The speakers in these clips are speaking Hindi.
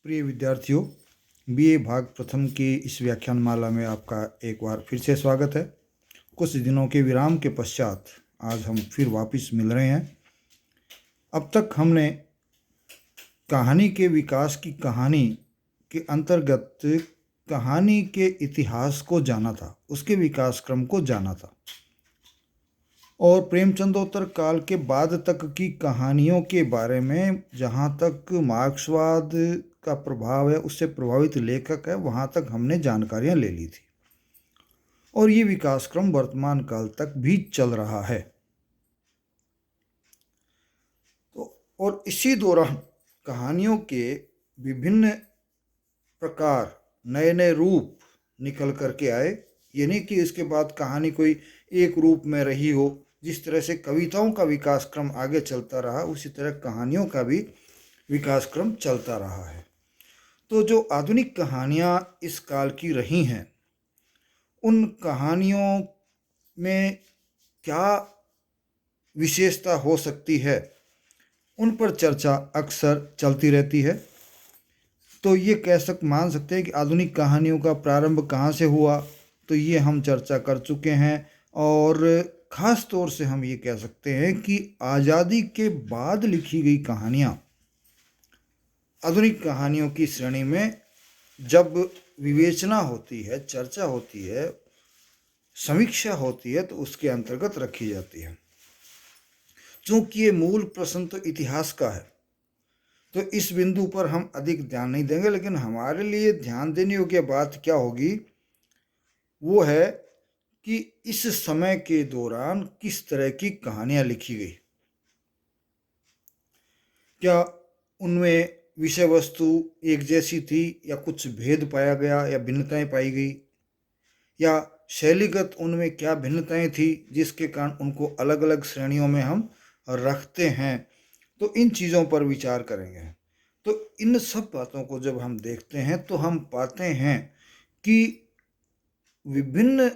प्रिय विद्यार्थियों, बीए भाग प्रथम की इस व्याख्यानमाला में आपका एक बार फिर से स्वागत है। कुछ दिनों के विराम के पश्चात आज हम फिर वापस मिल रहे हैं। अब तक हमने कहानी के विकास की कहानी के अंतर्गत कहानी के इतिहास को जाना था, उसके विकास क्रम को जाना था और प्रेमचंदोत्तर काल के बाद तक की कहानियों के बारे में, जहाँ तक मार्क्सवाद का प्रभाव है, उससे प्रभावित लेखक है, वहाँ तक हमने जानकारियाँ ले ली थी और ये विकास क्रम वर्तमान काल तक भी चल रहा है। तो और इसी दौरान कहानियों के विभिन्न प्रकार, नए नए रूप निकल करके आए। ये नहीं कि इसके बाद कहानी कोई एक रूप में रही हो। जिस तरह से कविताओं का विकास क्रम आगे चलता रहा, उसी तरह कहानियों का भी विकास क्रम चलता रहा है। तो जो आधुनिक कहानियाँ इस काल की रही हैं, उन कहानियों में क्या विशेषता हो सकती है, उन पर चर्चा अक्सर चलती रहती है। तो ये मान सकते हैं कि आधुनिक कहानियों का प्रारंभ कहाँ से हुआ, तो ये हम चर्चा कर चुके हैं। और ख़ास तौर से हम ये कह सकते हैं कि आज़ादी के बाद लिखी गई कहानियाँ आधुनिक कहानियों की श्रेणी में जब विवेचना होती है, चर्चा होती है, समीक्षा होती है, तो उसके अंतर्गत रखी जाती है। चूँकि ये मूल प्रश्न तो इतिहास का है, तो इस बिंदु पर हम अधिक ध्यान नहीं देंगे। लेकिन हमारे लिए ध्यान देने योग्य बात क्या होगी, वो है कि इस समय के दौरान किस तरह की कहानियाँ लिखी गई। क्या उनमें विषय वस्तु एक जैसी थी, या कुछ भेद पाया गया, या भिन्नताएं पाई गई, या शैलीगत उनमें क्या भिन्नताएं थी जिसके कारण उनको अलग अलग श्रेणियों में हम रखते हैं। तो इन चीज़ों पर विचार करेंगे। तो इन सब बातों को जब हम देखते हैं तो हम पाते हैं कि विभिन्न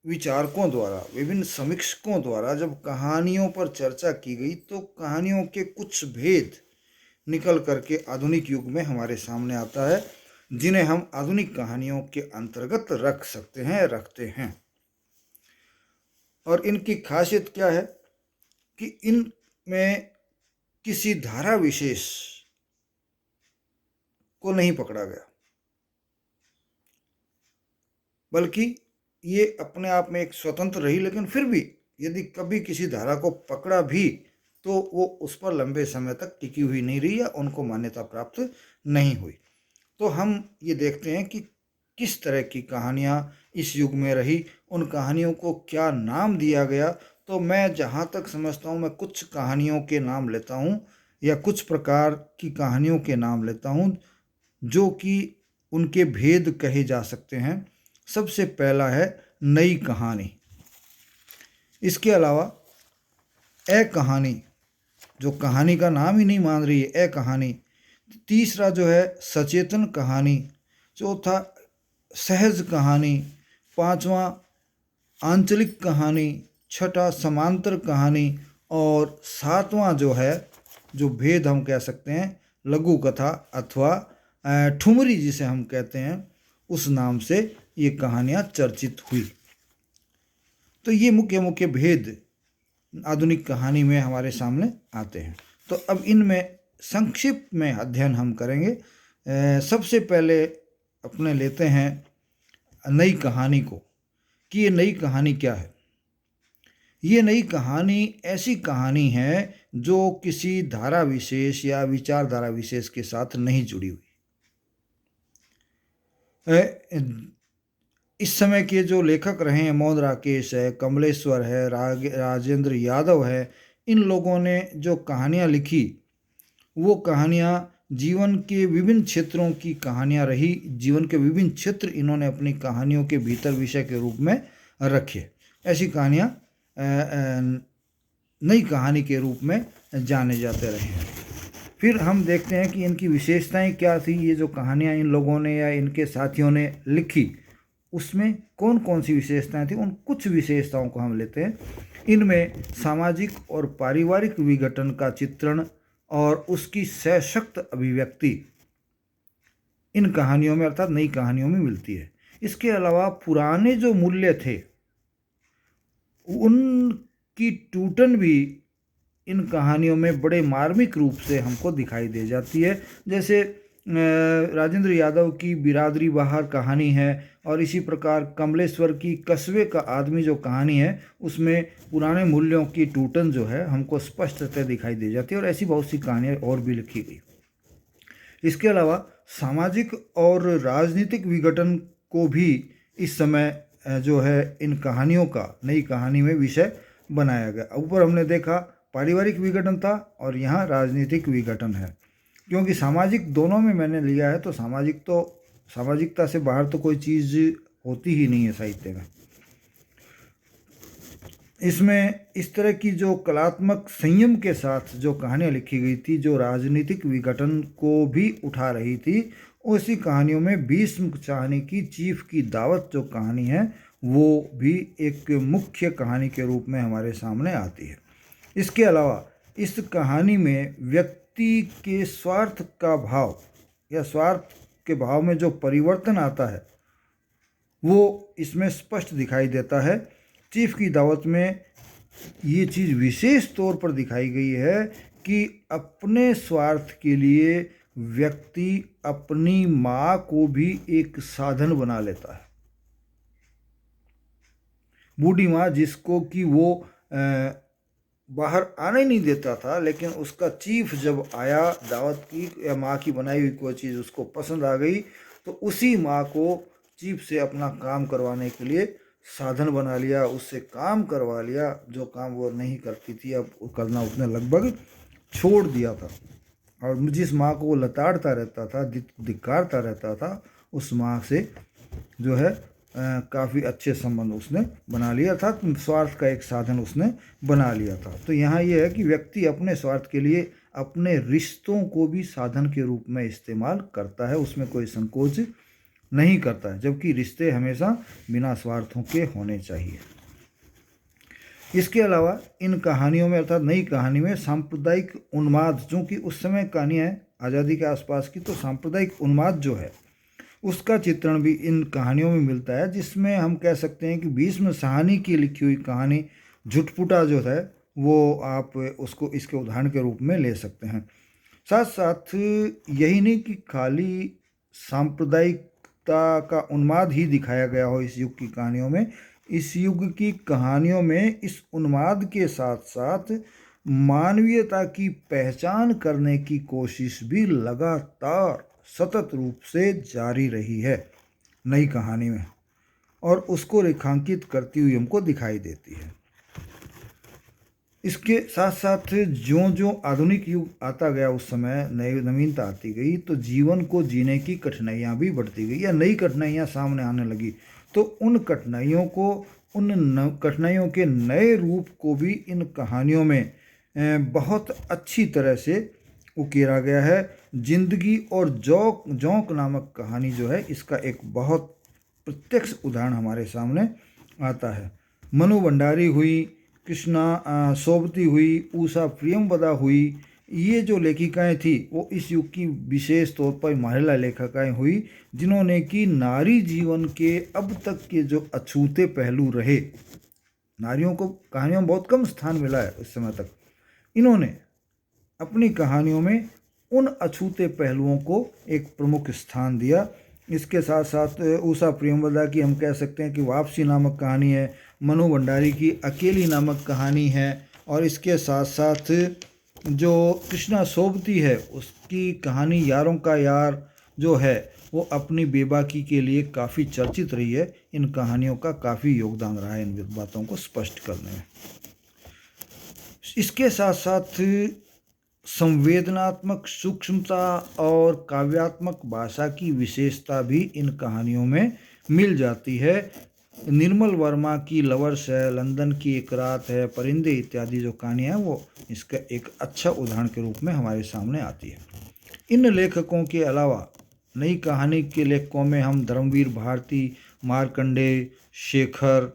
विचारकों द्वारा, विभिन्न समीक्षकों द्वारा जब कहानियों पर चर्चा की गई, तो कहानियों के कुछ भेद निकल करके आधुनिक युग में हमारे सामने आता है, जिन्हें हम आधुनिक कहानियों के अंतर्गत रख सकते हैं, रखते हैं। और इनकी खासियत क्या है कि इनमें किसी धारा विशेष को नहीं पकड़ा गया, बल्कि ये अपने आप में एक स्वतंत्र रही। लेकिन फिर भी यदि कभी किसी धारा को पकड़ा भी, तो वो उस पर लंबे समय तक टिकी हुई नहीं रही, या उनको मान्यता प्राप्त नहीं हुई। तो हम ये देखते हैं कि किस तरह की कहानियाँ इस युग में रही, उन कहानियों को क्या नाम दिया गया। तो मैं जहाँ तक समझता हूँ, मैं कुछ कहानियों के नाम लेता हूँ, या कुछ प्रकार की कहानियों के नाम लेता हूँ जो कि उनके भेद कहे जा सकते हैं। सबसे पहला है नई कहानी। इसके अलावा ए कहानी, जो कहानी का नाम ही नहीं मान रही है, ए कहानी। तीसरा जो है सचेतन कहानी। चौथा सहज कहानी। पांचवा आंचलिक कहानी। छठा समांतर कहानी। और सातवां जो है, जो भेद हम कह सकते हैं, लघु कथा अथवा ठुमरी जिसे हम कहते हैं, उस नाम से ये कहानियाँ चर्चित हुई। तो ये मुख्य मुख्य भेद आधुनिक कहानी में हमारे सामने आते हैं। तो अब इनमें संक्षिप्त में अध्ययन हम करेंगे। सबसे पहले अपने लेते हैं नई कहानी को, कि ये नई कहानी क्या है। ये नई कहानी ऐसी कहानी है जो किसी धारा विशेष या विचारधारा विशेष के साथ नहीं जुड़ी हुई। इस समय के जो लेखक रहे हैं, मोहन राकेश है, कमलेश्वर है, राजेंद्र यादव है, इन लोगों ने जो कहानियाँ लिखी, वो कहानियाँ जीवन के विभिन्न क्षेत्रों की कहानियाँ रही। जीवन के विभिन्न क्षेत्र इन्होंने अपनी कहानियों के भीतर विषय के रूप में रखे। ऐसी कहानियाँ नई कहानी के रूप में जाने जाते रहे हैं। फिर हम देखते हैं कि इनकी विशेषताएं क्या थी। ये जो कहानियाँ इन लोगों ने या इनके साथियों ने लिखी, उसमें कौन कौन सी विशेषताएं थी, उन कुछ विशेषताओं को हम लेते हैं। इनमें सामाजिक और पारिवारिक विघटन का चित्रण और उसकी सशक्त अभिव्यक्ति, इन कहानियों में अर्थात नई कहानियों में मिलती है। इसके अलावा पुराने जो मूल्य थे उनकी टूटन भी इन कहानियों में बड़े मार्मिक रूप से हमको दिखाई दे जाती है। जैसे राजेंद्र यादव की बिरादरी बहार कहानी है, और इसी प्रकार कमलेश्वर की कस्बे का आदमी जो कहानी है उसमें पुराने मूल्यों की टूटन जो है हमको स्पष्टतः दिखाई दे जाती है। और ऐसी बहुत सी कहानियाँ और भी लिखी गई। इसके अलावा सामाजिक और राजनीतिक विघटन को भी इस समय जो है इन कहानियों का नई कहानी में विषय बनाया गया। ऊपर हमने देखा पारिवारिक विघटन था और यहाँ राजनीतिक विघटन है, क्योंकि सामाजिक दोनों में मैंने लिया है। तो सामाजिकता से बाहर तो कोई चीज़ होती ही नहीं है साहित्य में। इसमें इस तरह की जो कलात्मक संयम के साथ जो कहानियाँ लिखी गई थी, जो राजनीतिक विघटन को भी उठा रही थी, उसी कहानियों में भीष्म चाहने की चीफ की दावत जो कहानी है वो भी एक मुख्य कहानी के रूप में हमारे सामने आती है। इसके अलावा इस कहानी में व्यक्ति के स्वार्थ का भाव या स्वार्थ के भाव में जो परिवर्तन आता है वो इसमें स्पष्ट दिखाई देता है। चीफ की दावत में ये चीज़ विशेष तौर पर दिखाई गई है कि अपने स्वार्थ के लिए व्यक्ति अपनी माँ को भी एक साधन बना लेता है। बूढ़ी माँ जिसको कि वो बाहर आने नहीं देता था, लेकिन उसका चीफ जब आया दावत की या माँ की बनाई हुई कोई चीज़ उसको पसंद आ गई, तो उसी माँ को चीफ से अपना काम करवाने के लिए साधन बना लिया, उससे काम करवा लिया। जो काम वो नहीं करती थी अब करना उसने लगभग छोड़ दिया था। और जिस माँ को वो लताड़ता रहता था, धिक्कारता रहता था, उस माँ से जो है काफ़ी अच्छे संबंध उसने बना लिया था। स्वार्थ का एक साधन उसने बना लिया था। तो यहाँ ये है कि व्यक्ति अपने स्वार्थ के लिए अपने रिश्तों को भी साधन के रूप में इस्तेमाल करता है, उसमें कोई संकोच नहीं करता है, जबकि रिश्ते हमेशा बिना स्वार्थों के होने चाहिए। इसके अलावा इन कहानियों में अर्थात नई कहानी में सांप्रदायिक उन्माद, चूँकि उस समय कहानियाँ है आज़ादी के आसपास की, तो सांप्रदायिक उन्माद जो है उसका चित्रण भी इन कहानियों में मिलता है, जिसमें हम कह सकते हैं कि भीष्म साहनी की लिखी हुई कहानी झुटपुटा जो है वो आप उसको इसके उदाहरण के रूप में ले सकते हैं। साथ साथ यही नहीं कि खाली सांप्रदायिकता का उन्माद ही दिखाया गया हो इस युग की कहानियों में। इस युग की कहानियों में इस उन्माद के साथ साथ मानवीयता की पहचान करने की कोशिश भी लगातार सतत रूप से जारी रही है नई कहानी में, और उसको रेखांकित करती हुई हमको दिखाई देती है। इसके साथ साथ ज्यों ज्यों आधुनिक युग आता गया, उस समय नई नवीनता आती गई, तो जीवन को जीने की कठिनाइयाँ भी बढ़ती गई या नई कठिनाइयाँ सामने आने लगी। तो उन कठिनाइयों को, कठिनाइयों के नए रूप को भी इन कहानियों में बहुत अच्छी तरह से उकेरा गया है। जिंदगी और जोंक नामक कहानी जो है इसका एक बहुत प्रत्यक्ष उदाहरण हमारे सामने आता है। मनु भंडारी हुई, कृष्णा सोबती हुई, उषा प्रियमवदा हुई, ये जो लेखिकाएं थी वो इस युग की विशेष तौर पर महिला लेखिकाएं हुई, जिन्होंने कि नारी जीवन के अब तक के जो अछूते पहलू रहे, नारियों को कहानियों में बहुत कम स्थान मिला है उस समय तक, इन्होंने अपनी कहानियों में उन अछूते पहलुओं को एक प्रमुख स्थान दिया। इसके साथ साथ उषा प्रियमवदा की हम कह सकते हैं कि वापसी नामक कहानी है, मनु भंडारी की अकेली नामक कहानी है, और इसके साथ साथ जो कृष्णा सोबती है उसकी कहानी यारों का यार जो है वो अपनी बेबाकी के लिए काफ़ी चर्चित रही है। इन कहानियों का काफ़ी योगदान रहा है इन बातों को स्पष्ट करने में। इसके साथ साथ संवेदनात्मक सूक्ष्मता और काव्यात्मक भाषा की विशेषता भी इन कहानियों में मिल जाती है। निर्मल वर्मा की लवर्स है, लंदन की एक रात है, परिंदे इत्यादि जो कहानियाँ हैं वो इसका एक अच्छा उदाहरण के रूप में हमारे सामने आती है। इन लेखकों के अलावा नई कहानी के लेखकों में हम धर्मवीर भारती, मार्कंडेय, शेखर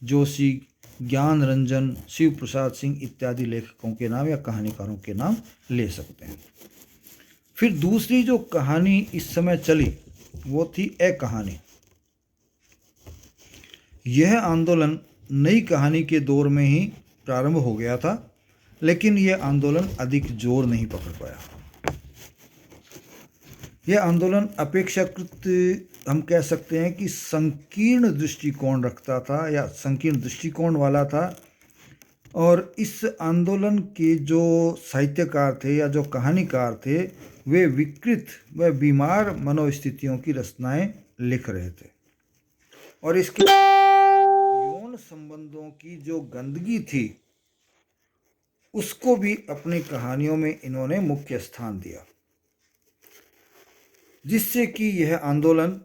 जोशी, ज्ञान रंजन, शिव प्रसाद सिंह इत्यादि लेखकों के नाम या कहानीकारों के नाम ले सकते हैं। फिर दूसरी जो कहानी इस समय चली वो थी ए कहानी। यह आंदोलन नई कहानी के दौर में ही प्रारंभ हो गया था, लेकिन यह आंदोलन अधिक जोर नहीं पकड़ पाया। यह आंदोलन अपेक्षाकृत हम कह सकते हैं कि संकीर्ण दृष्टिकोण रखता था या संकीर्ण दृष्टिकोण वाला था, और इस आंदोलन के जो साहित्यकार थे या जो कहानीकार थे वे विकृत व बीमार मनोस्थितियों की रचनाएं लिख रहे थे, और इसके यौन संबंधों की जो गंदगी थी उसको भी अपनी कहानियों में इन्होंने मुख्य स्थान दिया, जिससे कि यह आंदोलन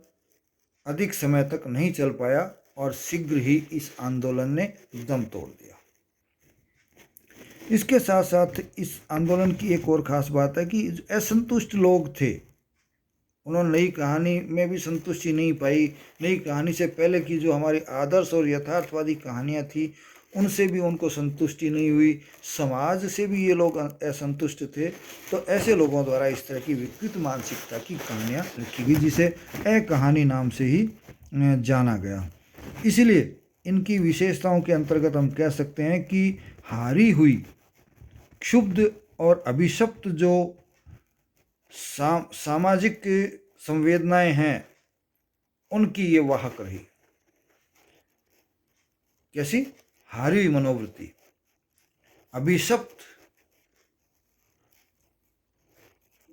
अधिक समय तक नहीं चल पाया और शीघ्र ही इस आंदोलन ने दम तोड़ दिया। इसके साथ साथ इस आंदोलन की एक और ख़ास बात है कि असंतुष्ट लोग थे, उन्होंने नई कहानी में भी संतुष्टि नहीं पाई। नई कहानी से पहले की जो हमारी आदर्श और यथार्थवादी कहानियाँ थी उनसे भी उनको संतुष्टि नहीं हुई, समाज से भी ये लोग असंतुष्ट थे। तो ऐसे लोगों द्वारा इस तरह की विकृत मानसिकता की कहानियाँ लिखी गई, जिसे ए कहानी नाम से ही जाना गया। इसलिए इनकी विशेषताओं के अंतर्गत हम कह सकते हैं कि हारी हुई, क्षुब्ध और अभिशप्त जो सामाजिक संवेदनाएं हैं उनकी ये वाहक रही। कैसी? हारी हुई मनोवृत्ति, अभिशप्त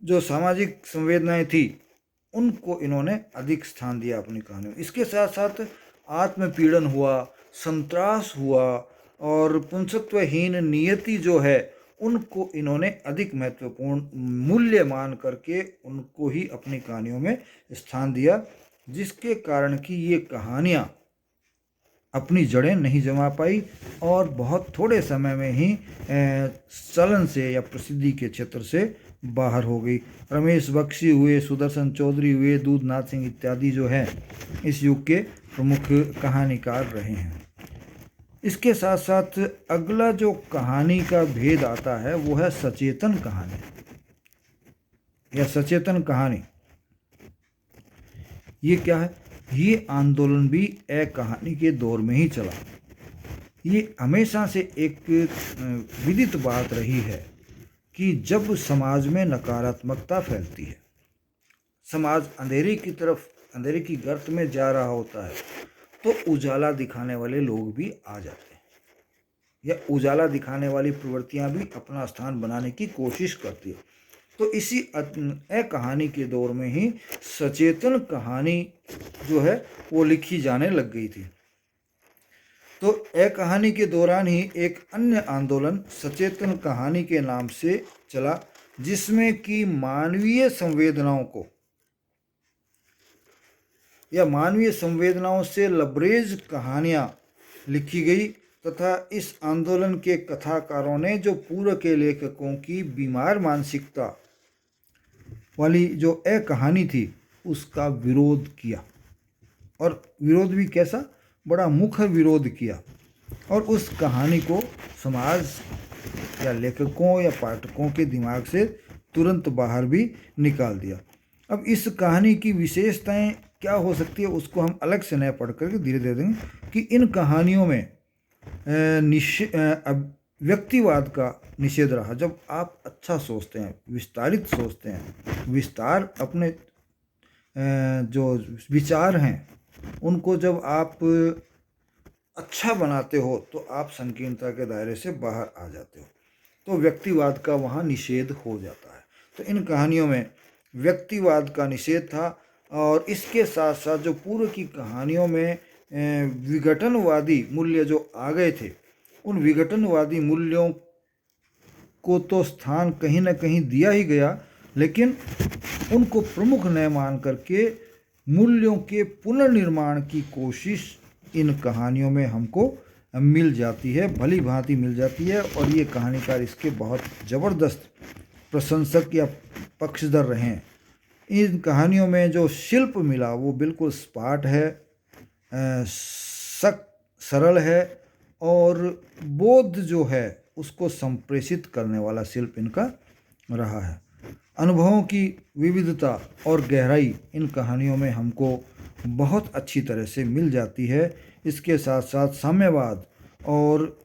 जो सामाजिक संवेदनाएं थी उनको इन्होंने अधिक स्थान दिया अपनी कहानियों में। इसके साथ साथ आत्मपीड़न हुआ, संत्रास हुआ, और पुंसत्वहीन नियति जो है उनको इन्होंने अधिक महत्वपूर्ण मूल्य मान करके उनको ही अपनी कहानियों में स्थान दिया, जिसके कारण कि ये कहानियाँ अपनी जड़ें नहीं जमा पाई और बहुत थोड़े समय में ही चलन से या प्रसिद्धि के क्षेत्र से बाहर हो गई। रमेश बख्शी हुए, सुदर्शन चौधरी हुए, दूधनाथ सिंह इत्यादि जो है इस युग के प्रमुख कहानीकार रहे हैं। इसके साथ साथ अगला जो कहानी का भेद आता है वो है सचेतन कहानी या सचेतन कहानी। ये क्या है? ये आंदोलन भी ए कहानी के दौर में ही चला। ये हमेशा से एक विदित बात रही है कि जब समाज में नकारात्मकता फैलती है, समाज अंधेरे की तरफ, अंधेरे की गर्त में जा रहा होता है, तो उजाला दिखाने वाले लोग भी आ जाते हैं या उजाला दिखाने वाली प्रवृत्तियां भी अपना स्थान बनाने की कोशिश करती है। तो इसी ए कहानी के दौर में ही सचेतन कहानी जो है वो लिखी जाने लग गई थी। तो ए कहानी के दौरान ही एक अन्य आंदोलन सचेतन कहानी के नाम से चला, जिसमें कि मानवीय संवेदनाओं को या मानवीय संवेदनाओं से लबरेज कहानियाँ लिखी गई, तथा इस आंदोलन के कथाकारों ने जो पूर्व के लेखकों की बीमार मानसिकता वाली जो ए कहानी थी उसका विरोध किया, और विरोध भी कैसा? बड़ा मुखर विरोध किया, और उस कहानी को समाज या लेखकों या पाठकों के दिमाग से तुरंत बाहर भी निकाल दिया। अब इस कहानी की विशेषताएं क्या हो सकती है उसको हम अलग से नया पढ़ करके धीरे धीरे देंगे कि इन कहानियों में व्यक्तिवाद का निषेध रहा। जब आप अच्छा सोचते हैं, विस्तारित सोचते हैं, विस्तार अपने जो विचार हैं उनको जब आप अच्छा बनाते हो तो आप संकीर्णता के दायरे से बाहर आ जाते हो, तो व्यक्तिवाद का वहाँ निषेध हो जाता है। तो इन कहानियों में व्यक्तिवाद का निषेध था, और इसके साथ साथ जो पूर्व की कहानियों में विघटनवादी मूल्य जो आ गए थे, उन विघटनवादी मूल्यों को तो स्थान कहीं ना कहीं दिया ही गया, लेकिन उनको प्रमुख न मान करके मूल्यों के पुनर्निर्माण की कोशिश इन कहानियों में हमको मिल जाती है, भली भांति मिल जाती है। और ये कहानीकार इसके बहुत ज़बरदस्त प्रशंसक या पक्षधर रहे हैं। इन कहानियों में जो शिल्प मिला वो बिल्कुल सपाट है, सरल है, और बोध जो है उसको संप्रेषित करने वाला शिल्प इनका रहा है। अनुभवों की विविधता और गहराई इन कहानियों में हमको बहुत अच्छी तरह से मिल जाती है। इसके साथ साथ साम्यवाद और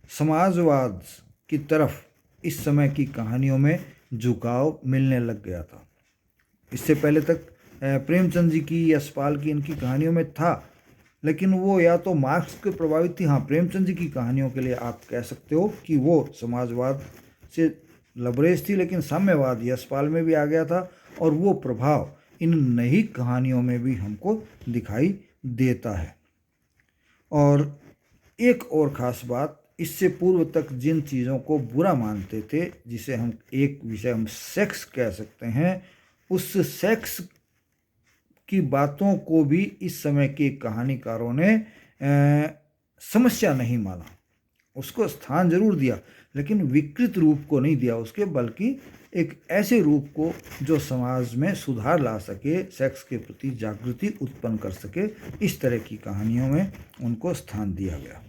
समाजवाद की तरफ इस समय की कहानियों में झुकाव मिलने लग गया था। इससे पहले तक प्रेमचंद जी की, यशपाल की, इनकी कहानियों में था, लेकिन वो या तो मार्क्स के प्रभावित थी। हाँ, प्रेमचंद जी की कहानियों के लिए आप कह सकते हो कि वो समाजवाद से लबरेज थी, लेकिन साम्यवाद यशपाल में भी आ गया था और वो प्रभाव इन नई कहानियों में भी हमको दिखाई देता है। और एक और ख़ास बात, इससे पूर्व तक जिन चीज़ों को बुरा मानते थे, जिसे हम एक विषय हम सेक्स कह सकते हैं, उस सेक्स की बातों को भी इस समय के कहानीकारों ने समस्या नहीं माना। उसको स्थान जरूर दिया, लेकिन विकृत रूप को नहीं दिया उसके, बल्कि एक ऐसे रूप को जो समाज में सुधार ला सके, सेक्स के प्रति जागृति उत्पन्न कर सके, इस तरह की कहानियों में उनको स्थान दिया गया।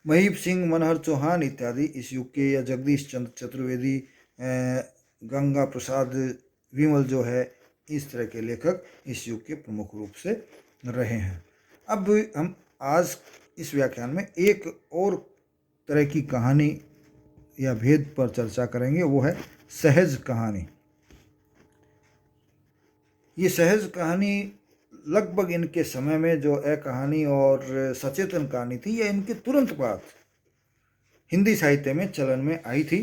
महीप सिंह, मनहर चौहान इत्यादि इस युग के, या जगदीश चंद्र चतुर्वेदी, गंगा प्रसाद विमल जो है, इस तरह के लेखक इस युग के प्रमुख रूप से रहे हैं। अब हम आज इस व्याख्यान में एक और तरह की कहानी या भेद पर चर्चा करेंगे, वो है सहज कहानी। ये सहज कहानी लगभग इनके समय में जो कहानी और सचेतन कहानी थी, यह इनके तुरंत बाद हिंदी साहित्य में चलन में आई थी।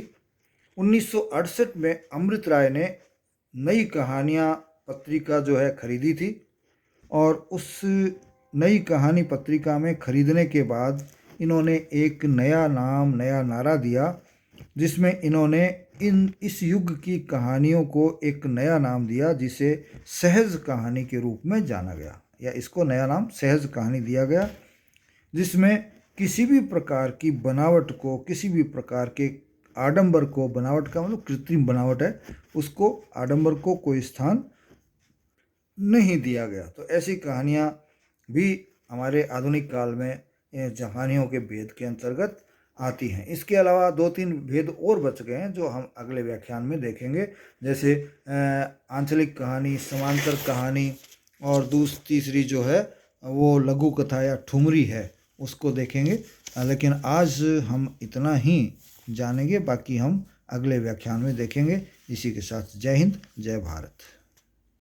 1968 में अमृत राय ने नई कहानियाँ पत्रिका जो है खरीदी थी, और उस नई कहानी पत्रिका में खरीदने के बाद इन्होंने एक नया नाम, नया नारा दिया, जिसमें इन्होंने इस युग की कहानियों को एक नया नाम दिया, जिसे सहज कहानी के रूप में जाना गया, या इसको नया नाम सहज कहानी दिया गया, जिसमें किसी भी प्रकार की बनावट को, किसी भी प्रकार के आडंबर को, बनावट का मतलब कृत्रिम बनावट है, उसको, आडंबर को कोई स्थान नहीं दिया गया। तो ऐसी कहानियाँ भी हमारे आधुनिक काल में कहानियों के भेद के अंतर्गत आती हैं। इसके अलावा 2-3 भेद और बच गए हैं जो हम अगले व्याख्यान में देखेंगे, जैसे आंचलिक कहानी, समांतर कहानी, और तीसरी जो है वो लघु कथा या ठुमरी है, उसको देखेंगे। लेकिन आज हम इतना ही जानेंगे, बाकी हम अगले व्याख्यान में देखेंगे। इसी के साथ जय हिंद, जय भारत।